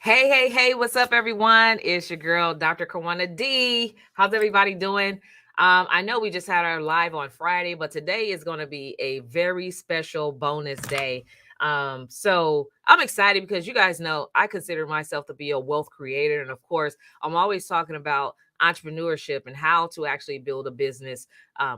Hey, what's up, everyone? It's your girl, Dr. Karwanna D. How's everybody doing? I know we just had our live on Friday, but today is going to be a very special bonus day. So I'm excited because you guys know I consider myself to be a wealth creator. And of course, I'm always talking about entrepreneurship and how to actually build a business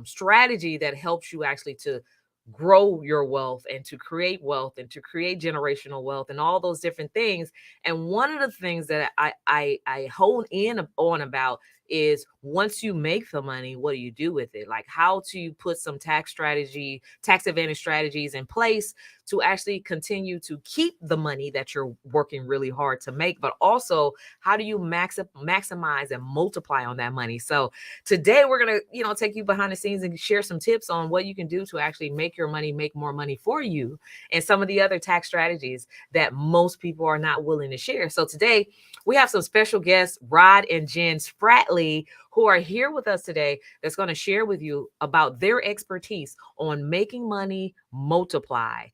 strategy that helps you actually to grow your wealth and to create generational wealth and all those different things. And one of the things that I hone in on about is once you make the money, what do you do with it? Like how to put some tax advantage strategies in place to actually continue to keep the money that you're working really hard to make, but also how do you maximize and multiply on that money? So today we're gonna, take you behind the scenes and share some tips on what you can do to actually make your money make more money for you, and some of the other tax strategies that most people are not willing to share. So today we have some special guests, Rod and Jen Spratley, who are here with us today that's going to share with you about their expertise on making money multiply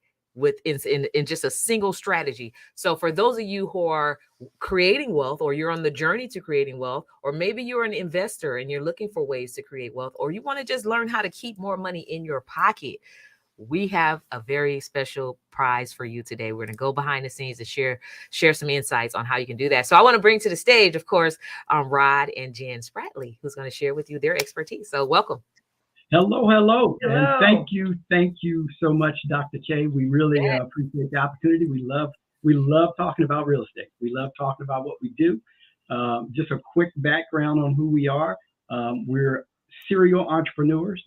in just a single strategy. So for those of you who are creating wealth, or you're on the journey to creating wealth, or maybe you're an investor and you're looking for ways to create wealth, or you want to just learn how to keep more money in your pocket, we have a very special prize for you today. We're going to go behind the scenes and share some insights on how you can do that. So I want to bring to the stage, of course, Rod and Jen Spratley, who's going to share with you their expertise. So welcome. Hello. And thank you so much, Dr. Che. We really appreciate the opportunity. We love talking about real estate. We love talking about what we do. Just a quick background on who we are. We're serial entrepreneurs.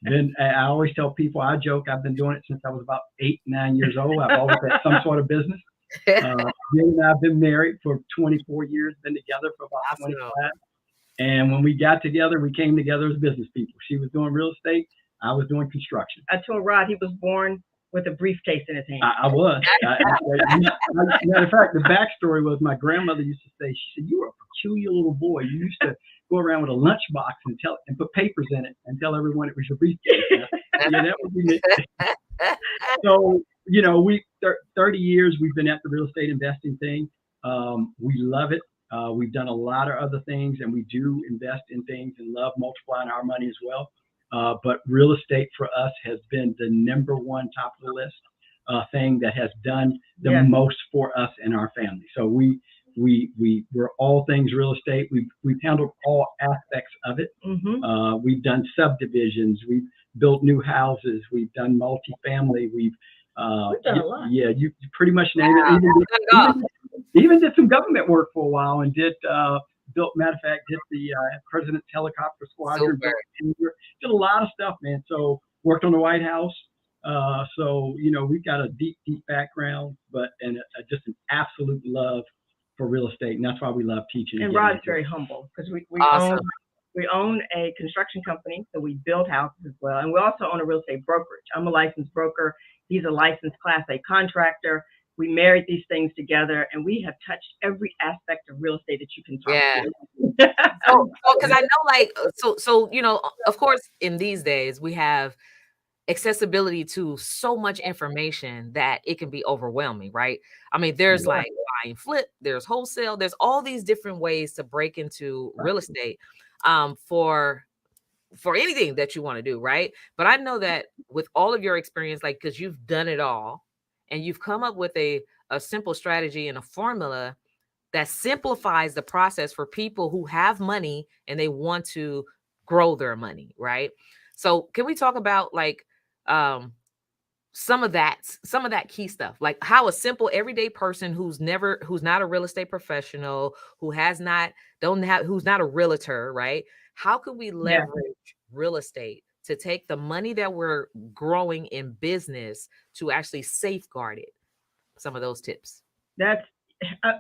Then I always tell people, I joke, I've been doing it since I was about 8, 9 years old. I've always had some sort of business. Jen and I have been married for 24 years, been together for about 25. And when we got together, we came together as business people. She was doing real estate. I was doing construction. I told Rod he was born with a briefcase in his hand. I was. Matter of fact, the backstory was my grandmother used to say, she said, "You were a peculiar little boy. You used to go around with a lunchbox and put papers in it and tell everyone it was your briefcase." Yeah, that would be me. So, we 30 years we've been at the real estate investing thing. We love it. We've done a lot of other things, and we do invest in things and love multiplying our money as well. But real estate for us has been the number one top of the list thing that has done the most for us and our family. So we're all things real estate. We've handled all aspects of it. Mm-hmm. We've done subdivisions. We've built new houses. We've done multifamily. We've done a lot. Yeah, you pretty much named it. Even did some government work for a while and did matter of fact, did the president's helicopter squadron. Did a lot of stuff, man. So worked on the White House. So we've got a deep background, and just an absolute love for real estate, and that's why we love teaching. And Rod's very humble because we own a construction company, so we build houses as well, and we also own a real estate brokerage. I'm a licensed broker. He's a licensed Class A contractor. We married these things together, and we have touched every aspect of real estate that you can talk to. So, because I know, of course, in these days, we have accessibility to so much information that it can be overwhelming, right? I mean, there's like buy and flip, there's wholesale, there's all these different ways to break into real estate for anything that you want to do, right? But I know that with all of your experience, like, because you've done it all, and you've come up with a simple strategy and a formula that simplifies the process for people who have money and they want to grow their money, right? So can we talk about like some of that key stuff, like how a simple everyday person who's not a real estate professional, who's not a realtor, right? How can we leverage real estate to take the money that we're growing in business to actually safeguard it? Some of those tips. I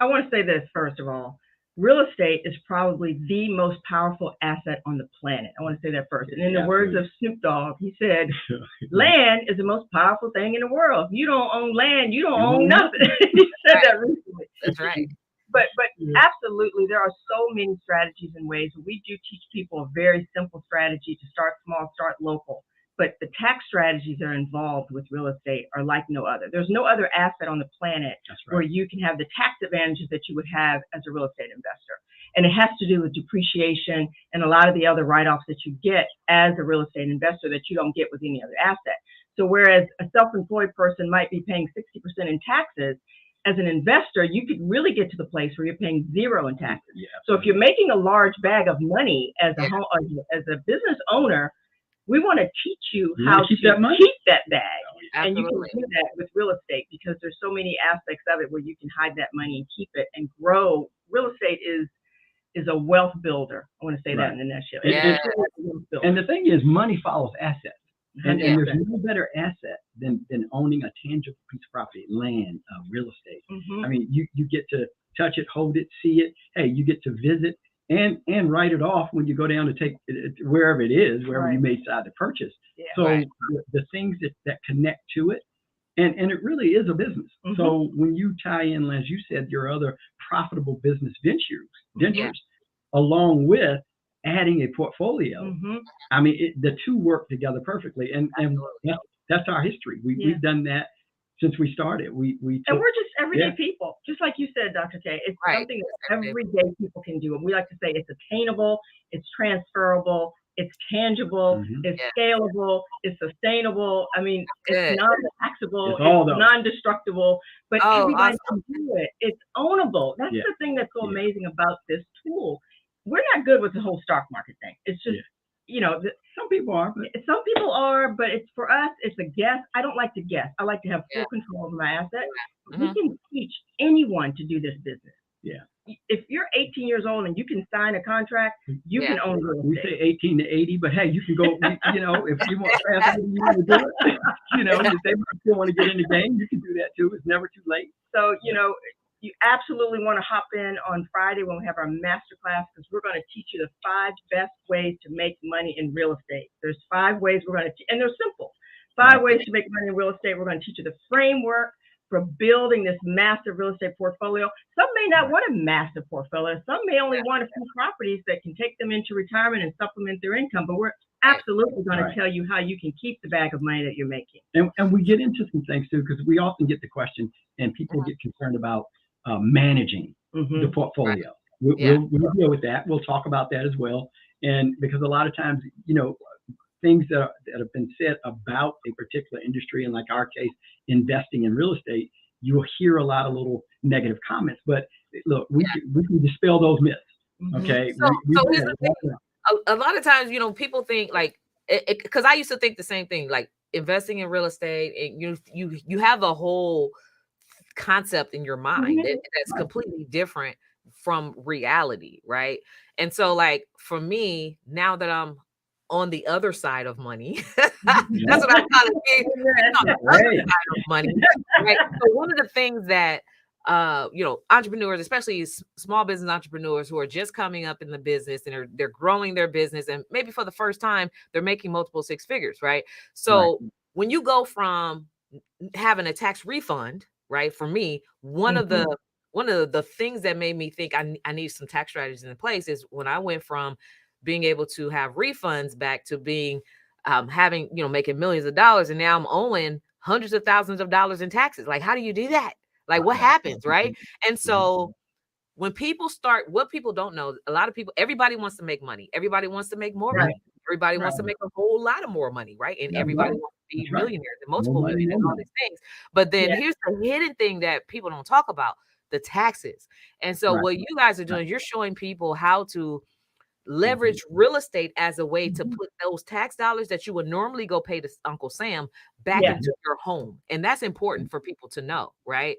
want to say this first of all. Real estate is probably the most powerful asset on the planet. I want to say that first. And in the words of Snoop Dogg, he said, land is the most powerful thing in the world. If you don't own land, you don't own nothing. He said that recently. That's right. But absolutely, there are so many strategies and ways. We do teach people a very simple strategy to start small, start local. but the tax strategies that are involved with real estate are like no other. There's no other asset on the planet where you can have the tax advantages that you would have as a real estate investor. And it has to do with depreciation and a lot of the other write-offs that you get as a real estate investor that you don't get with any other asset. So whereas a self-employed person might be paying 60% in taxes, as an investor, you could really get to the place where you're paying zero in taxes. So if you're making a large bag of money as a as a business owner, we want to teach you how to keep that bag. And you can do that with real estate because there's so many aspects of it where you can hide that money and keep it and grow. Real estate is a wealth builder. I want to say that in a nutshell. And the thing is, money follows assets. And there's no better asset than owning a tangible piece of property, land, real estate. I mean, you get to touch it, hold it, see it. Hey, you get to visit and write it off when you go down to take it wherever it is, wherever you may decide to purchase. So the things that connect to it, and it really is a business. So when you tie in, as you said, your other profitable business ventures along with adding a portfolio, I mean, the two work together perfectly, and that's our history. We've done that since we started. And we're just everyday people, just like you said, Dr. K. It's something that everyday people can do, and we like to say it's attainable, it's transferable, it's tangible, it's scalable, it's sustainable. I mean, it's non-taxable, it's non-destructible, but everybody can do it. It's ownable. That's the thing that's so amazing about this tool. We're not good with the whole stock market thing. It's just, some people are, but it's for us, it's a guess. I don't like to guess. I like to have full control over my asset. We can teach anyone to do this business. If you're 18 years old and you can sign a contract, you can own real estate. We say 18 to 80, but hey, you can go, if you want faster, you want to do it. If they still want to get in the game, you can do that too. It's never too late. So, you absolutely want to hop in on Friday when we have our masterclass because we're going to teach you the 5 best ways to make money in real estate. There's 5 ways we're going to teach, and they're simple. 5 ways to make money in real estate. We're going to teach you the framework for building this massive real estate portfolio. Some may not want a massive portfolio. Some may only want a few properties that can take them into retirement and supplement their income. But we're absolutely going to tell you how you can keep the bag of money that you're making. And we get into some things too, because we often get the question, and people get concerned about managing the portfolio. We'll deal with that. We'll talk about that as well. And because a lot of times, things that have been said about a particular industry, and like our case, investing in real estate, you'll hear a lot of little negative comments. But look, we can dispel those myths. Okay. So here's the thing. A lot of times, people think like, because I used to think the same thing, like investing in real estate, and you have a whole concept in your mind that's completely different from reality, right? And so like for me, now that I'm on the other side of money, that's what I call it, on the other side of money, right? So one of the things that entrepreneurs, especially small business entrepreneurs who are just coming up in the business and they're growing their business, and maybe for the first time they're making multiple 6 figures, right? So when you go from having a tax refund, right? For me, one of the things that made me think I need some tax strategies in place is when I went from being able to have refunds back to being having, making millions of dollars, and now I'm owing hundreds of thousands of dollars in taxes. Like, how do you do that? Like, what happens, right? And so when people start, what people don't know, a lot of people, everybody wants to make money. Everybody wants to make more money. Everybody wants to make a whole lot of more money, right? And everybody wants to be millionaires and multiple millionaires and all these things. But then here's the hidden thing that people don't talk about, the taxes. And so what you guys are doing, you're showing people how to leverage real estate as a way to put those tax dollars that you would normally go pay to Uncle Sam back into your home. And that's important for people to know, right?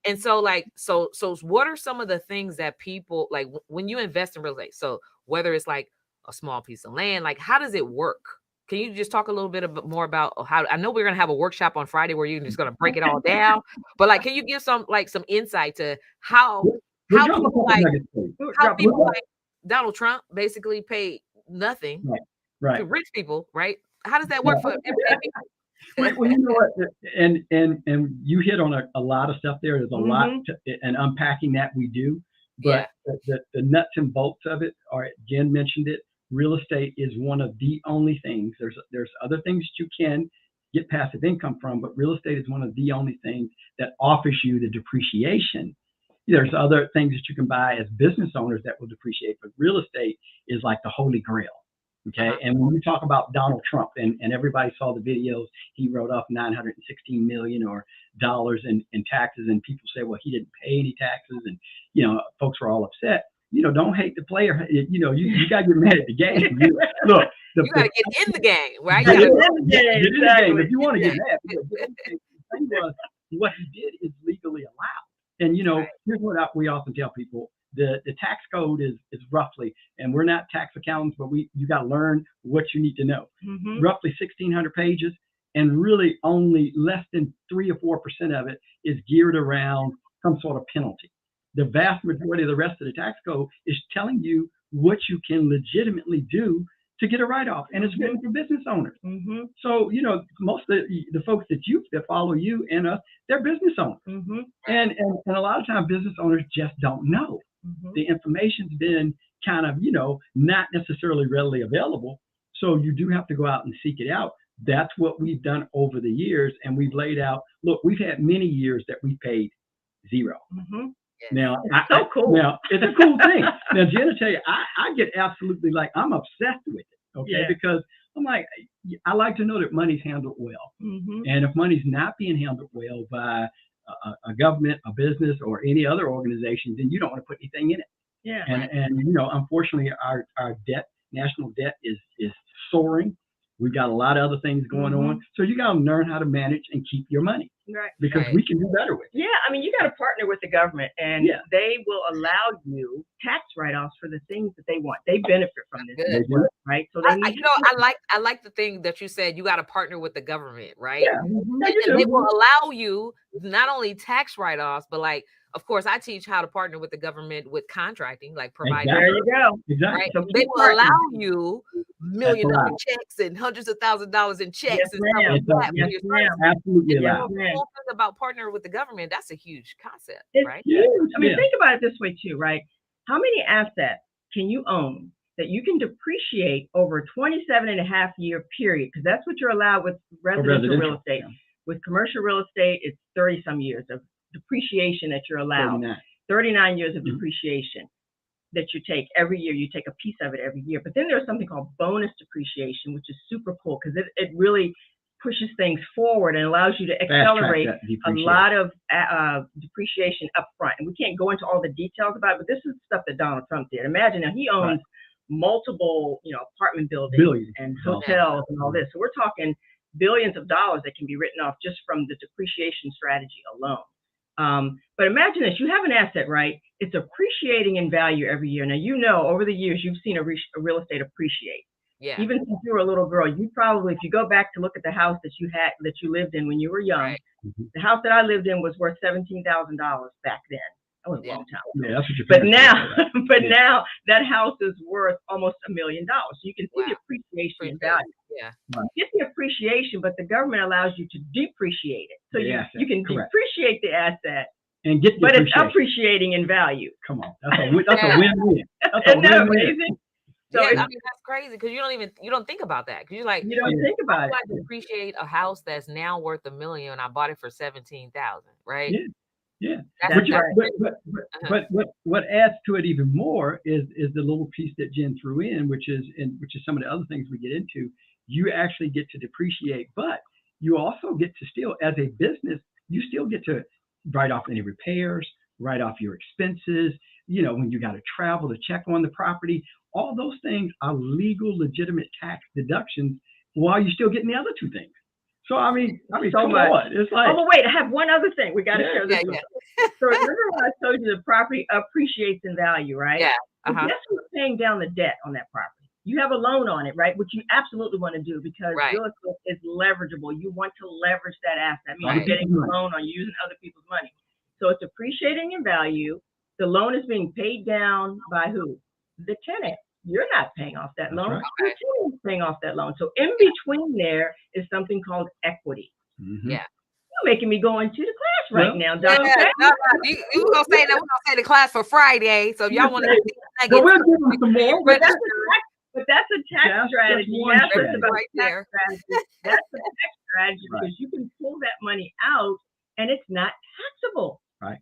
And so like, so what are some of the things that people like when you invest in real estate? So whether it's like a small piece of land, like how does it work? Can you just talk a little bit more about how, I know we're going to have a workshop on Friday where you're just going to break it all down, but like, can you give some insight to how people like Donald Trump basically paid nothing to rich people, right? How does that work for everyday people? Well, you know what, and you hit on a lot of stuff there. There's a lot and unpacking that we do, but the nuts and bolts of it are, Jen mentioned it. real estate is one of the only things. There's other things that you can get passive income from, but real estate is one of the only things that offers you the depreciation. There's other things that you can buy as business owners that will depreciate, but real estate is like the holy grail. Okay. And when you talk about Donald Trump and everybody saw the videos, he wrote off $916 million in taxes, and people say, well, he didn't pay any taxes, and folks were all upset. Don't hate the player. You got to get mad at the game. Look, you got to get in the game, right? Get in the game if you want to get mad. The thing was, what he did is legally allowed. And here's what we often tell people: the tax code is roughly, and we're not tax accountants, but you got to learn what you need to know. Roughly 1,600 pages, and really only less than 3 or 4% of it is geared around some sort of penalty. The vast majority of the rest of the tax code is telling you what you can legitimately do to get a write-off, and it's written for business owners. So, most of the folks that follow you and us, they're business owners. And a lot of times business owners just don't know. The information's been kind of, not necessarily readily available. So you do have to go out and seek it out. That's what we've done over the years. And we've laid out, look, we've had many years that we paid zero. Now, so cool. Now, it's a cool thing. Now, Jen, I tell you, I get absolutely I'm obsessed with it. Okay. Because I'm like, I like to know that money's handled well. And if money's not being handled well by a government, a business, or any other organization, then you don't want to put anything in it. And unfortunately, our debt, national debt is soaring. We've got a lot of other things going on. So you got to learn how to manage and keep your money. Because we can do better with it. Yeah, I mean, you got to partner with the government, and they will allow you tax write-offs for the things that they want. They benefit from this, right? So they need I like the thing that you said. You got to partner with the government, right? Yeah, and they will allow you not only tax write-offs, but of course, I teach how to partner with the government with contracting, like providing. There you go. Exactly. Right? So they will allow you $1 million checks and hundreds of thousands of dollars in checks and stuff like that. Absolutely. The whole thing about partnering with the government, that's a huge concept, right? Huge. I mean, think about it this way too, right? How many assets can you own that you can depreciate over a 27.5-year period? Because that's what you're allowed with residential real estate. With commercial real estate, it's 30-some years of depreciation that you're allowed. 39 years of depreciation that you take every year. You take a piece of it every year. But then there's something called bonus depreciation, which is super cool because it really pushes things forward and allows you to accelerate a lot of depreciation up front. And we can't go into all the details about it, but this is stuff that Donald Trump did. Imagine now he owns multiple, apartment buildings and hotels and all this. So we're talking billions of dollars that can be written off just from the depreciation strategy alone. But imagine this, you have an asset, right? It's appreciating in value every year. Now, over the years, you've seen a real estate appreciate. Yeah. Even since you were a little girl, you probably, if you go back to look at the house that you lived in when you were young, the house that I lived in was worth $17,000 back then. That was a long time ago. Yeah, that's what now that house is worth almost $1 million. So you can see the appreciation in value. Yeah. You get the appreciation, but the government allows you to depreciate it. So you can depreciate the asset, and get but it's appreciating in value. Come on, that's a win-win. Isn't that amazing? So I mean, that's crazy because you don't think about that because you don't think about it. I depreciate a house that's now worth $1 million and I bought it for $17,000, right? Yeah. But what adds to it even more is the little piece that Jen threw in, which is some of the other things we get into. You actually get to depreciate, but you also get to still, as a business, you still get to write off any repairs, write off your expenses. When you got to travel to check on the property, all those things are legal, legitimate tax deductions while you're still getting the other two things. So I mean, so much. It's like, but wait, I have one other thing. We got to share this. So remember when I told you the property appreciates in value, right? Yeah. Well, guess who's paying down the debt on that property? You have a loan on it, right? Which you absolutely want to do because real estate is leverageable. You want to leverage that asset. I mean, you're getting a loan on using other people's money. So it's appreciating in value. The loan is being paid down by who? The tenant. You're not paying off that loan. The tenant is paying off that loan. So in between there is something called equity. Yeah. You're making me go into the class right now, Dr. You gonna say that we're gonna say the class for Friday. So if y'all want to we'll give them some more. But But that's a tax strategy. one That's strategy. about Right tax there. strategy. That's a tax strategy Right. because you can pull that money out and it's not taxable. Right.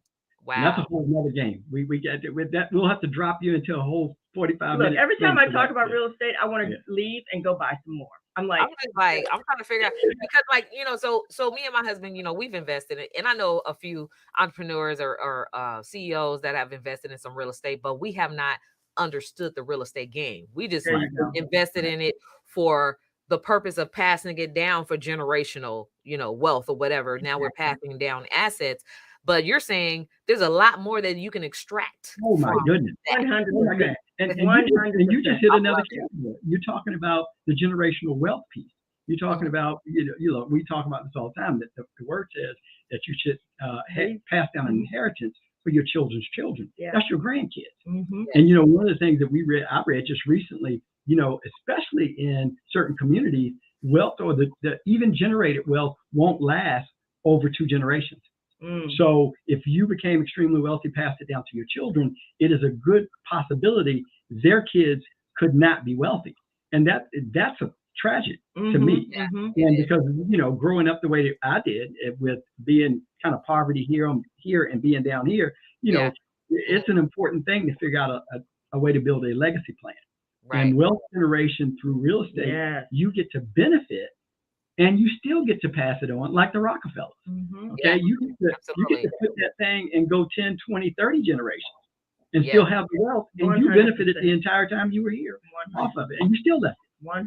And that's a Wow. whole other game. We get with that. We'll have to drop you into a whole 45 Look, minutes. every time I talk about Yeah. real estate, I want to Yeah. leave and go buy some more. I'm like, I'm just like, I'm trying to figure out because, like, so me and my husband, we've invested in it, and I know a few entrepreneurs or CEOs that have invested in some real estate, but we have not understood the real estate game. We just there you go. invested in it for the purpose of passing it down for generational, wealth or whatever. Now we're passing down assets, but you're saying there's a lot more that you can extract. Oh my from goodness. that. 100%. And 100%. you just hit I another love it. category. You're talking about the generational wealth piece. You're talking about, we talk about this all the time, that the word says that you should pass down an inheritance for your children's children. Yeah. That's your grandkids. Mm-hmm. And, one of the things that I read just recently, especially in certain communities, wealth or the even generated wealth won't last over 2 generations. So if you became extremely wealthy, passed it down to your children, it is a good possibility their kids could not be wealthy. And that's a tragedy to me. Mm-hmm. And because, growing up the way that I did with being kind of poverty here and being down here, it's an important thing to figure out a way to build a legacy plan. Right. And wealth generation through real estate, Yes. you get to benefit and you still get to pass it on like the Rockefellers. Mm-hmm. Okay, Yeah, you get to put that thing and go 10, 20, 30 generations and still have the wealth, and you 100%. benefited the entire time you were here 100%. off of it, and you still left 100%.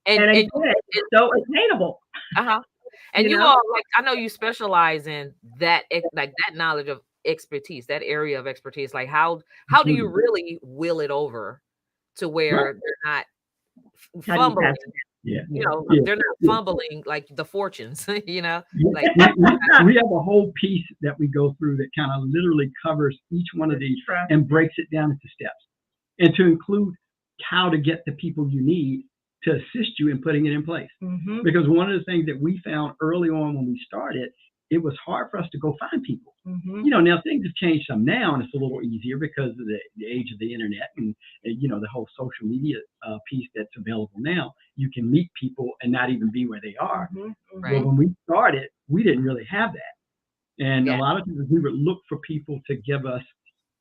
And again, it's so attainable. uh-huh. And You you know? all, like, I know you specialize in that, like that knowledge of expertise, that area of expertise. Like, how do you really will it over to where they're not How do you fumbling? pass it? Yeah. They're not fumbling like the fortunes, like we have a whole piece that we go through that kind of literally covers each one of these and breaks it down into steps, and to include how to get the people you need to assist you in putting it in place. Mm-hmm. Because one of the things that we found early on when we started, it was hard for us to go find people. Mm-hmm. Now things have changed some now, and it's a little easier because of the age of the internet and the whole social media piece that's available now. You can meet people and not even be where they are. Mm-hmm. Right. But when we started, we didn't really have that, and a lot of times we would look for people to give us,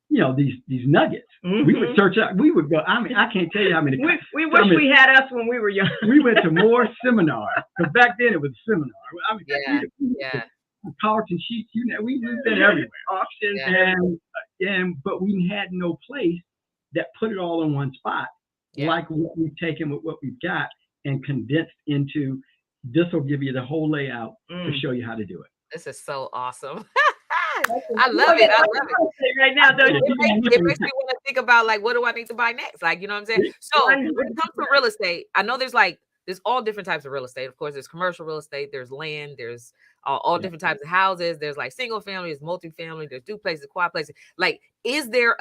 these nuggets. Mm-hmm. We would search out. We would go. I mean, I can't tell you how many. We wish we had us when we were young. We went to more seminars, because back then it was a seminar. I mean, yeah. Carlton Sheets, we've been everywhere. Auctions. But we had no place that put it all in one spot, like what we've taken with what we've got and condensed into. This will give you the whole layout to show you how to do it. This is so awesome. I love it. I love it. Right now, don't you? It makes me want to think about, like, what do I need to buy next? Like, you know what I'm saying? So when it comes to real estate, I know there's all different types of real estate. Of course, there's commercial real estate, there's land, there's all different types of houses. There's like single family, there's multifamily, there's duplexes, quadplexes. Like, is there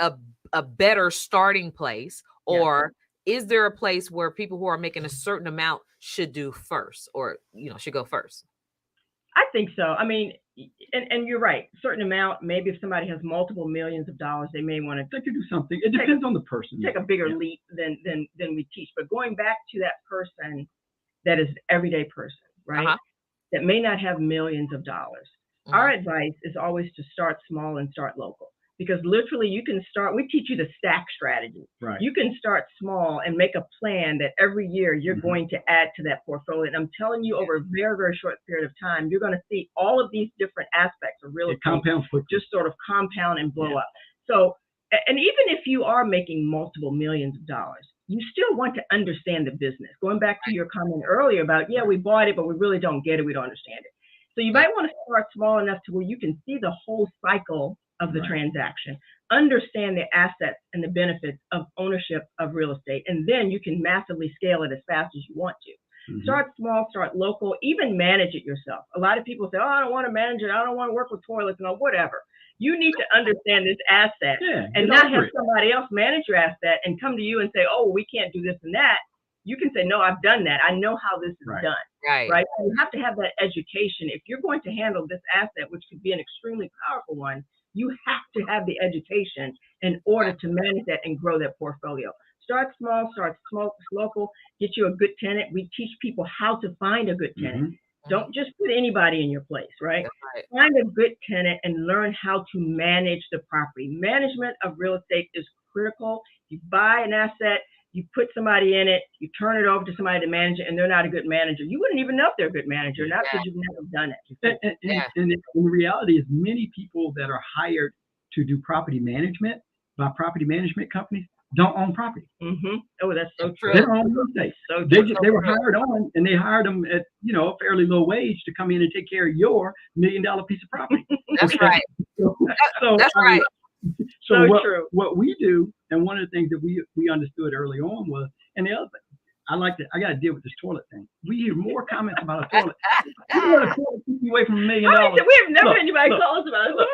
a better starting place, or is there a place where people who are making a certain amount should do first, or should go first? I think so. I mean, and you're right. Certain amount, maybe if somebody has multiple millions of dollars, they may want to do something. It depends on the person. Take a bigger leap than we teach. But going back to that person that is an everyday person, right? That may not have millions of dollars. Our advice is always to start small and start local. Because literally we teach you the stack strategy. Right. You can start small and make a plan that every year you're going to add to that portfolio. And I'm telling you, over a very, very short period of time, you're going to see all of these different aspects of real estate just sort of compound and blow up. So, and even if you are making multiple millions of dollars, you still want to understand the business. Going back to your comment earlier about, we bought it, but we really don't get it. We don't understand it. So you might want to start small enough to where you can see the whole cycle of the transaction, understand the assets and the benefits of ownership of real estate, and then you can massively scale it as fast as you want to. Start small, start local, even manage it yourself. A lot of people say, I don't want to manage it. I don't want to work with toilets and whatever. You need to understand this asset and not have somebody else manage your asset and come to you and say, we can't do this and that. You can say, no, I've done that. I know how this is done. Right. So you have to have that education. If you're going to handle this asset, which could be an extremely powerful one, you have to have the education in order to manage that and grow that portfolio. Start small, local, get you a good tenant. We teach people how to find a good tenant. Don't just put anybody in your place, right? Right. Find a good tenant and learn how to manage the property. Management of real estate is critical. You buy an asset, you put somebody in it, you turn it over to somebody to manage it, and they're not a good manager. You wouldn't even know if they're a good manager, not because you've never done it. And the reality is many people that are hired to do property management by property management companies don't own property. Oh, that's so true. They don't own real estate. So they were hired on, and they hired them at a fairly low wage to come in and take care of your $1 million piece of property. That's right. That's right. So true. What we do, and one of the things that we understood early on was, and the other thing, I got to deal with this toilet thing. We hear more comments about a toilet. You want a toilet keep you away from $1 million. We have never had anybody call us about a toilet.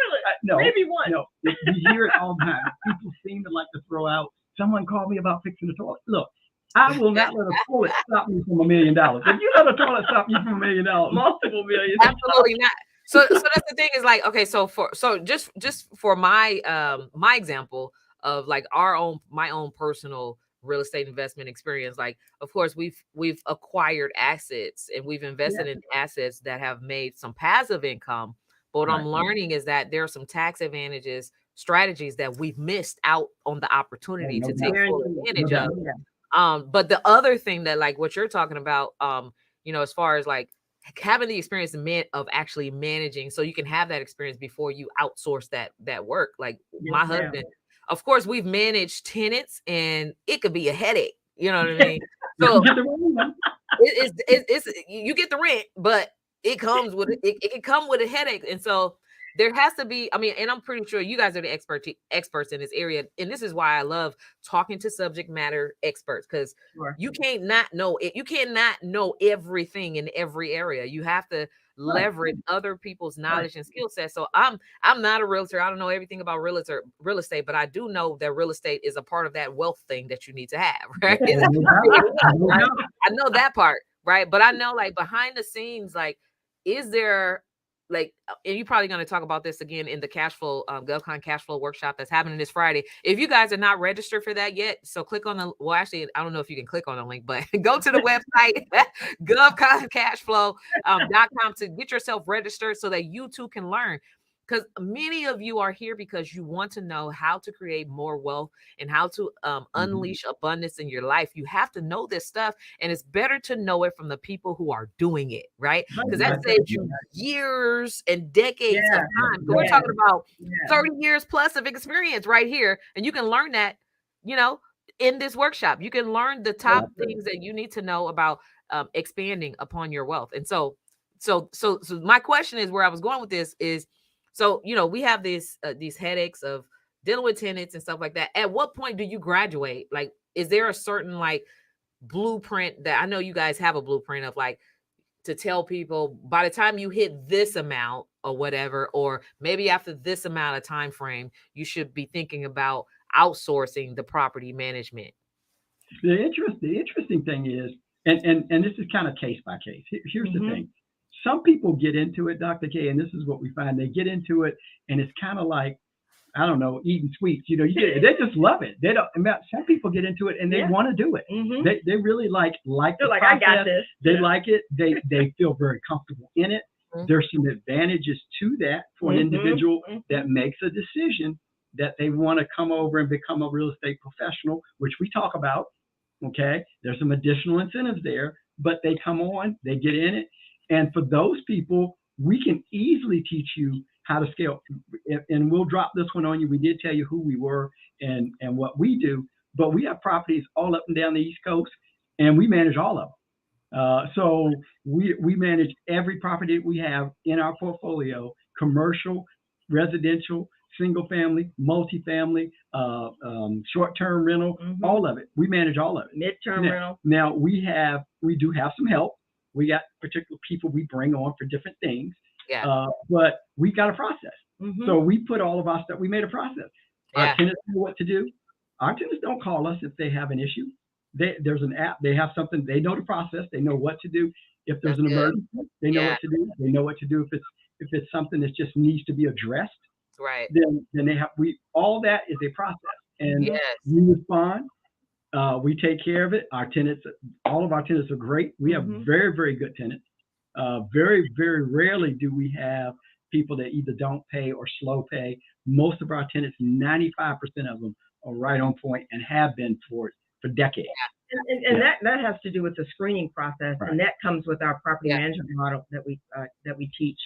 No, maybe one. No, we hear it all the time. People seem to like to throw out, someone called me about fixing the toilet. Look, I will not let a toilet stop me from $1 million. If you let a toilet stop you from $1 million, multiple millions. Absolutely not. So that's the thing is like, okay, so just for my my example of like my own personal real estate investment experience, like of course we've acquired assets and we've invested in assets that have made some passive income. But what I'm learning is that there are some tax advantages, strategies that we've missed out on the opportunity to take full advantage of. But the other thing that like what you're talking about, as far as like having the experience of actually managing, so you can have that experience before you outsource that work. Like my husband, of course, we've managed tenants, and it could be a headache. You know what I mean? So it's you get the rent, but it comes with it can come with a headache, and so there has to be. I mean, and I'm pretty sure you guys are the experts in this area, and this is why I love talking to subject matter experts, because you can't not know it. You cannot know everything in every area. You have to leverage other people's knowledge and skill sets. So I'm not a realtor. I don't know everything about real estate, but I do know that real estate is a part of that wealth thing that you need to have, right? I know that part, right? But I know like behind the scenes, like, is there like, and you're probably going to talk about this again in the Cashflow, Gov Con Cashflow workshop that's happening this Friday. If you guys are not registered for that yet, so click on actually, I don't know if you can click on the link, but go to the website, GovConCashflow.com to get yourself registered so that you too can learn. Because many of you are here because you want to know how to create more wealth and how to unleash abundance in your life. You have to know this stuff, and it's better to know it from the people who are doing it, right? Because that saves you years and decades of time. So we're talking about 30 years plus of experience right here, and you can learn that, in this workshop. You can learn the top things that you need to know about expanding upon your wealth. And so my question is, where I was going with this is, so, we have these headaches of dealing with tenants and stuff like that. At what point do you graduate? Like, is there a certain like blueprint that I know you guys have a blueprint of, like, to tell people by the time you hit this amount or whatever, or maybe after this amount of time frame, you should be thinking about outsourcing the property management? The interesting thing is, and this is kind of case by case. Here's the thing. Some people get into it, Dr. K, and this is what we find. They get into it, and it's kind of like, I don't know, eating sweets. They just love it. They don't. Some people get into it and they want to do it. They really like They're the like, process. I got this. They like it. They feel very comfortable in it. There's some advantages to that for an individual that makes a decision that they want to come over and become a real estate professional, which we talk about. Okay, there's some additional incentives there, but they come on, they get in it. And for those people, we can easily teach you how to scale. And we'll drop this one on you. We did tell you who we were and what we do, but we have properties all up and down the East Coast, and we manage all of them. So we manage every property that we have in our portfolio: commercial, residential, single family, multifamily, short-term rental, all of it. We manage all of it. Midterm rental. Now we do have some help. We got particular people we bring on for different things, but we got a process. So we put all of our stuff. We made a process. Our tenants know what to do. Our tenants don't call us if they have an issue. There's an app. They have something. They know the process. They know what to do. If there's an emergency, they know what to do. They know what to do if it's something that just needs to be addressed. Right. Then they have all that is a process, and you respond. We take care of it. Our tenants, all of our tenants are great. We have very, very good tenants. Very, very rarely do we have people that either don't pay or slow pay. Most of our tenants, 95% of them, are right on point and have been for decades. And that has to do with the screening process, and that comes with our property management model that we teach.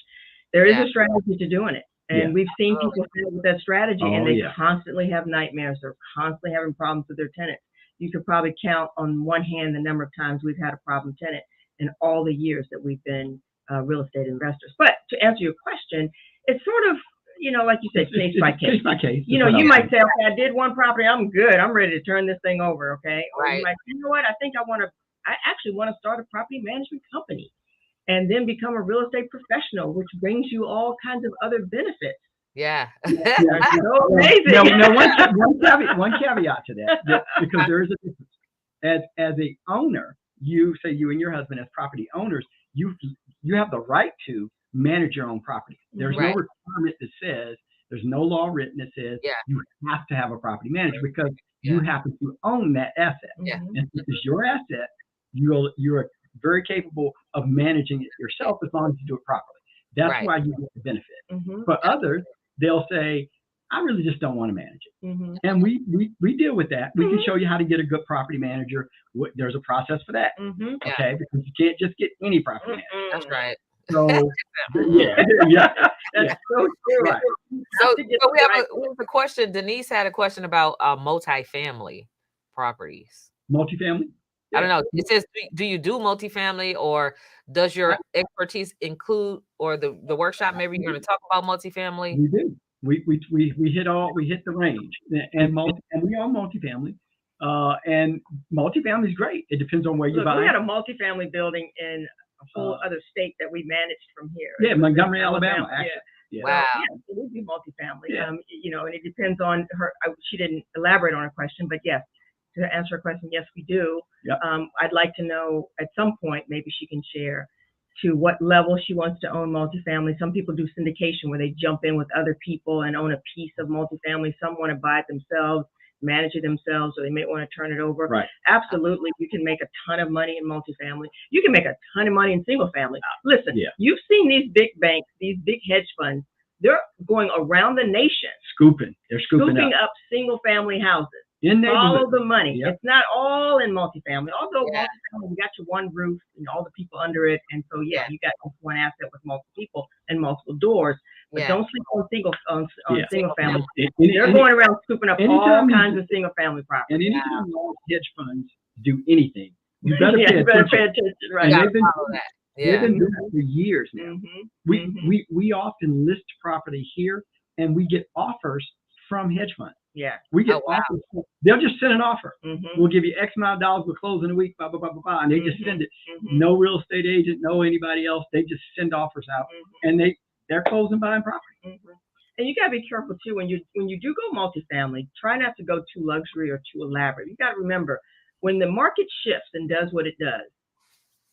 There is a strategy to doing it, and we've seen people fail with that strategy, and they constantly have nightmares. They're constantly having problems with their tenants. You could probably count on one hand the number of times we've had a problem tenant in all the years that we've been real estate investors. But to answer your question, it's sort of, like you said, case by case. Case by case. You might say, okay, I did one property, I'm good, I'm ready to turn this thing over, okay? Or you might say, you know what, I actually want to start a property management company and then become a real estate professional, which brings you all kinds of other benefits. Yeah. So amazing. Now, one caveat to that, because there is a difference. As a owner, you and your husband as property owners, you have the right to manage your own property. There's no requirement that says, there's no law written that says you have to have a property manager, because you happen to own that asset. Yeah. And if it's your asset, you're very capable of managing it yourself as long as you do it properly. That's why you get the benefit. For others, they'll say, I really just don't want to manage it. And we deal with that. We can show you how to get a good property manager. There's a process for that. Okay, because you can't just get any property manager. That's right. So that's so true. Right. So we have a question. Denise had a question about multifamily properties. Multifamily? I don't know. It says, do you do multifamily, or does your expertise include, or the workshop? Maybe you're going to talk about multifamily. We do. We hit the range, and we own multifamily. And multifamily is great. It depends on where you buy. We had a multifamily building in a whole other state that we managed from here. Yeah, Montgomery, Alabama. Actually. Yeah. Wow. So we do multifamily. And it depends on her. She didn't elaborate on her question, but yes, to answer her question, yes, we do. Yep. I'd like to know at some point, maybe she can share to what level she wants to own multifamily. Some people do syndication where they jump in with other people and own a piece of multifamily. Some want to buy it themselves, manage it themselves, or they may want to turn it over. Right. Absolutely. You can make a ton of money in multifamily. You can make a ton of money in single family. Listen, you've seen these big banks, these big hedge funds, they're going around the nation. They're scooping up single family houses. Follow the money. Yep. It's not all in multifamily. Although multifamily, you got your one roof and all the people under it, and so you got one asset with multiple people and multiple doors. But don't sleep on single family. They're going around scooping up all kinds of single family property. And anytime large hedge funds do anything, you better pay attention. Right. And they've been doing it for years now. We often list property here, and we get offers from hedge funds. Yeah. We get offers. They'll just send an offer. We'll give you X amount of dollars. We'll close in a week, blah, blah, blah, blah, blah. And they just send it. No real estate agent, no anybody else. They just send offers out, and they're closing, buying property. And you got to be careful too, when you do go multifamily, try not to go too luxury or too elaborate. You got to remember, when the market shifts and does what it does,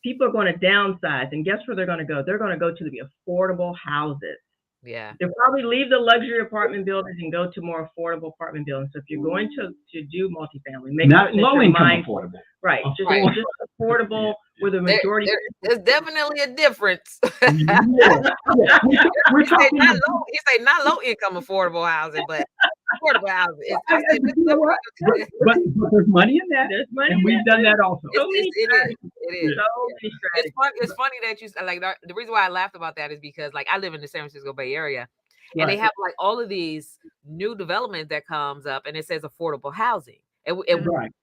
people are going to downsize, and guess where they're going to go? They're going to go to the affordable houses. Yeah. They'll probably leave the luxury apartment buildings and go to more affordable apartment buildings. So if you're going to do multifamily, make not low income affordable. Right. Just affordable with a majority. There's definitely a difference. We're talking he say not low income affordable housing, but affordable housing. But there's money in that. There's money, and we've done that also. It is. So It's funny that you like the reason why I laughed about that is because like I live in the San Francisco Bay Area, and they have like all of these new development that comes up, and it says affordable housing. And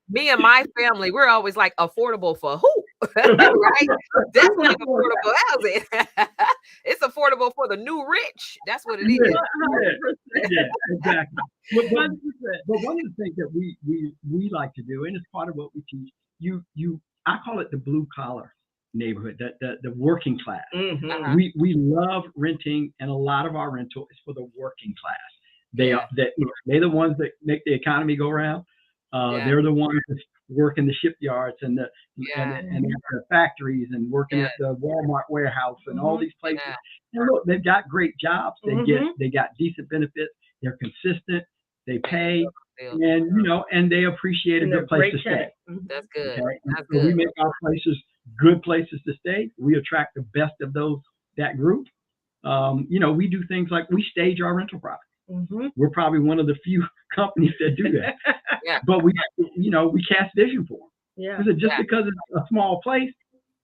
me and my family, we're always like, affordable for who? Right? Definitely affordable housing. It's affordable for the new rich. That's what it is. Yeah, exactly. But one of the things that we like to do, and it's part of what we teach, I call it the blue collar neighborhood, the working class. We love renting, and a lot of our rental is for the working class. They're the ones that make the economy go around. They're the ones that work in the shipyards and the factories and working at the Walmart warehouse and all these places. And look, they've got great jobs. They got decent benefits. They're consistent. They pay. field. and and they appreciate a And they're good place great to stay. tenants. Mhm. That's good. Okay? And That's so we good. make our places good places to stay. We attract the best of that group. We do things like we stage our rental property. Mhm. We're probably one of the few companies that do that. Yeah. But we cast vision for them. Yeah. Because just Yeah. because it's a small place,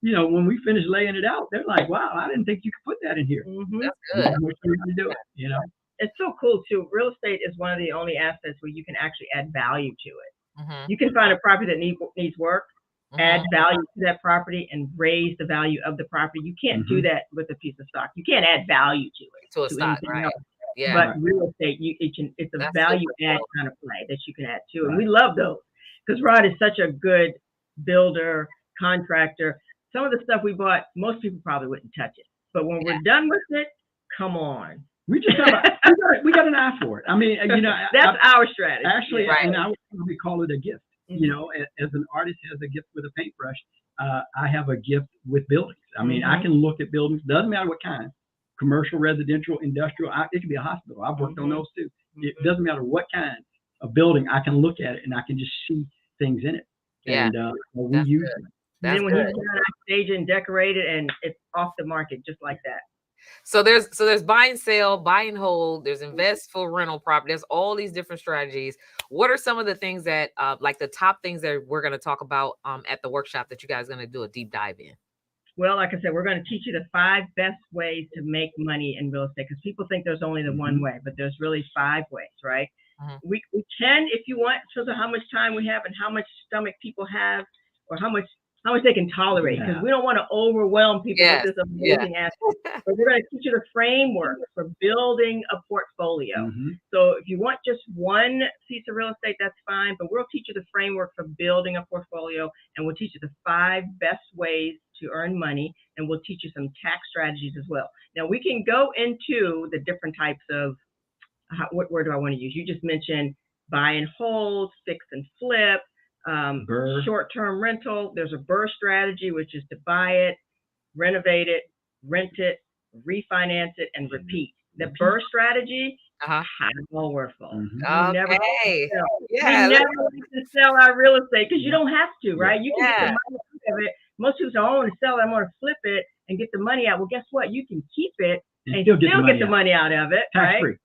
when we finish laying it out, they're like, "Wow, I didn't think you could put that in here." Mhm. That's And good. we're trying to do it. It's so cool too. Real estate is one of the only assets where you can actually add value to it. Mhm. You can find a property that needs work, add Mhm. value to that property, and raise the value of the property. You can't do that with a piece of stock. You can't add value to it. To a stock, anything right? else. Yeah. But real estate, it's a That's value super add cool. kind of play that you can add to, and we love those because Rod is such a good builder, contractor. Some of the stuff we bought, most people probably wouldn't touch it, but when we're done with it, come on. We just we got an eye for it. I mean, That's our strategy. actually, Right. and I would probably call it a gift. Mhm. As an artist has a gift with a paintbrush, I have a gift with buildings. I mean, I Mhm. can look at buildings, doesn't matter what kind, commercial, residential, industrial. It could be a hospital. I've worked on Mhm. those too. It doesn't matter what kind of building. I can look at it and I can just see things in it. Yeah. And we That's use good. it. And That's then when good. he's done, I stage it and decorate it, and it's off the market just like that. So there's buy and sell, buy and hold, there's invest for rental property. There's all these different strategies. What are some of the things that like the top things that we're going to talk about at the workshop that you guys are going to do a deep dive in? Well, like I said, we're going to teach you the 5 best ways to make money in real estate because people think there's only the one way, but there's really 5 ways, right? Mhm. We can, if you want, shows how much time we have and how much stomach people have or how much they can tolerate because we don't want to overwhelm people Yes. with this amazing aspect. But we're going to teach you the framework for building a portfolio. Mhm. So if you want just one piece of real estate, that's fine, but we'll teach you the framework for building a portfolio, and we'll teach you the 5 best ways to earn money, and we'll teach you some tax strategies as well. Now, we can go into the different types of, what word do I want to use? You just mentioned buy and hold, fix and flip, short-term rental. There's a BRRRR strategy, which is to buy it, renovate it, rent it, refinance it, and repeat. The BRRRR strategy, powerful. Mhm. We never like Okay. to sell. Yeah. We never like to sell our real estate because you don't have to, right? You can get the Yeah. money out of it. Most people say, "Oh, I want to sell it, I want to flip it and get the money out." Well, guess what? You can keep it and still get the money out of it, Tax right? free.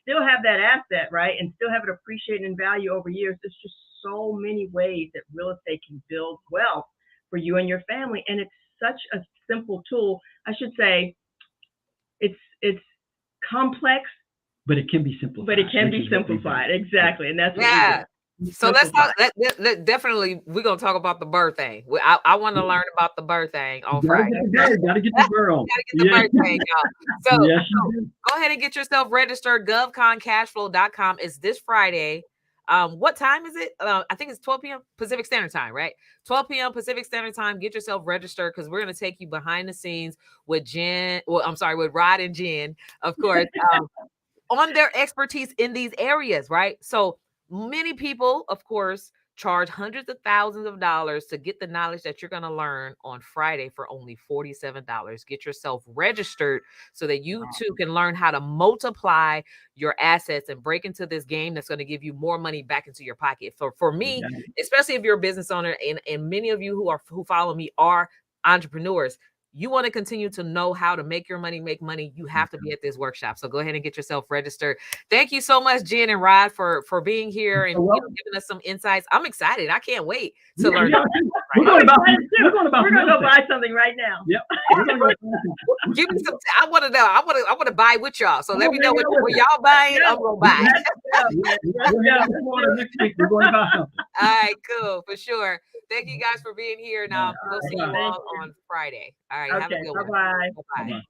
Still have that asset, right? And still have it appreciate in value over years. There's just so many ways that real estate can build wealth for you and your family. And it's such a simple tool. I should say it's complex, But it can be simplified. but it can which be is what we do. simplified. Exactly. And that's what Yeah. we do. So let's Simplify. talk. Definitely, we're gonna talk about the BRRRR thing. I want to learn about the BRRRR thing on Friday. Gotta get the BRRRR on. Gotta get the BRRRR thing, y'all. So, Yes, you do. go ahead and get yourself registered. GovConCashfhlow.com is this Friday. What time is it? I think it's 12 p.m. Pacific Standard Time, right? 12 p.m. Pacific Standard Time. Get yourself registered because we're gonna take you behind the scenes with with Rod and Jen, of course, on their expertise in these areas, right? So many people, of course, charge hundreds of thousands of dollars to get the knowledge that you're going to learn on Friday for only $47. Get yourself registered so that you too can learn how to multiply your assets and break into this game that's going to give you more money back into your pocket. For me, especially if you're a business owner, and many of you who follow me are entrepreneurs, you want to continue to know how to make your money, make money, you have to be at this workshop. So go ahead and get yourself registered. Thank you so much, Jen and Rod, for being here and giving us some insights. I'm excited. I can't wait to learn. We're going to go buy something right now. Yep. Give me some. I want to know. I want to buy with y'all. So let me know what y'all buying. I'm gonna buy. We're going to buy something. All right, cool, for sure. Thank you guys for being here. Now we'll see you all on Friday. All right, have a good one. Bye-bye. Bye-bye.